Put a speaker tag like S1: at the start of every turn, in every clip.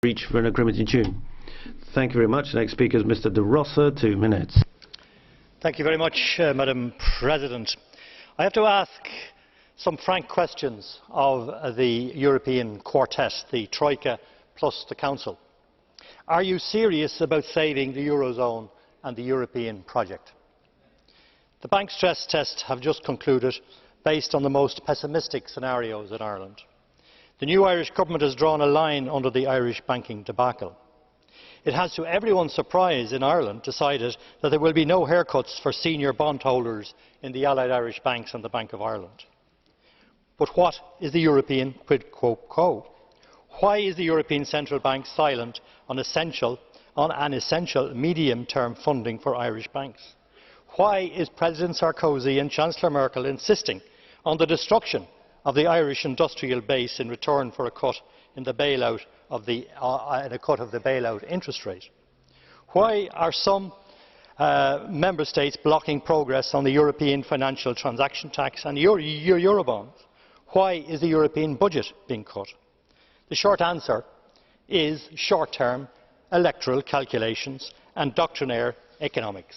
S1: reach for an agreement in June. Thank you very much. The next speaker is Mr. De Rossa, 2 minutes.
S2: Thank you very much, Madam President. I have to ask some frank questions of the European Quartet, the Troika plus the Council. Are you serious about saving the Eurozone and the European project? The bank stress tests have just concluded based on the most pessimistic scenarios in Ireland. The new Irish government has drawn a line under the Irish banking debacle. It has, to everyone's surprise in Ireland, decided that there will be no haircuts for senior bondholders in the Allied Irish banks and the Bank of Ireland. But what is the European quid pro quo? Why is the European Central Bank silent on an essential medium-term funding for Irish banks? Why is President Sarkozy and Chancellor Merkel insisting on the destruction of the Irish industrial base in return for a cut in the bailout of the bailout interest rate? Why are some member states blocking progress on the European financial transaction tax and Eurobonds? Why is the European budget being cut? The short answer is short-term electoral calculations and doctrinaire economics.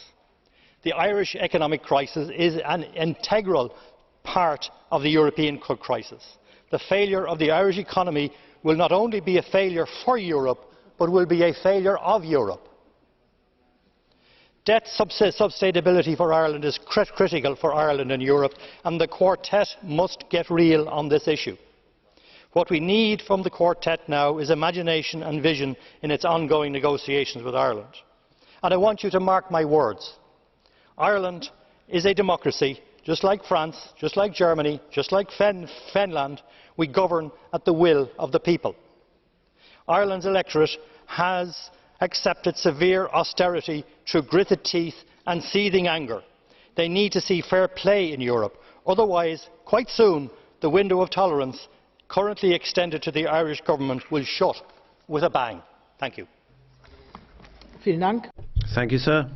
S2: The Irish economic crisis is an integral part of the European crisis. The failure of the Irish economy will not only be a failure for Europe, but will be a failure of Europe. Debt sustainability for Ireland is critical for Ireland and Europe, and the Quartet must get real on this issue. What we need from the Quartet now is imagination and vision in its ongoing negotiations with Ireland. And I want you to mark my words. Ireland is a democracy, just like France, just like Germany, just like Finland. We govern at the will of the people. Ireland's electorate has accepted severe austerity through gritted teeth and seething anger. They need to see fair play in Europe. Otherwise, quite soon, the window of tolerance currently extended to the Irish government will shut with a bang. Thank you.
S1: Thank you, sir.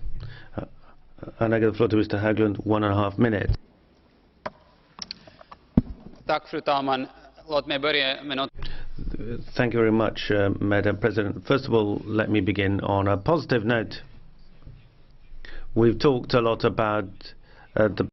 S1: And I give the floor to Mr. Haglund, 1.5 minutes. Thank you very much, Madam President. First of all, let me begin on a positive note. We've talked a lot about the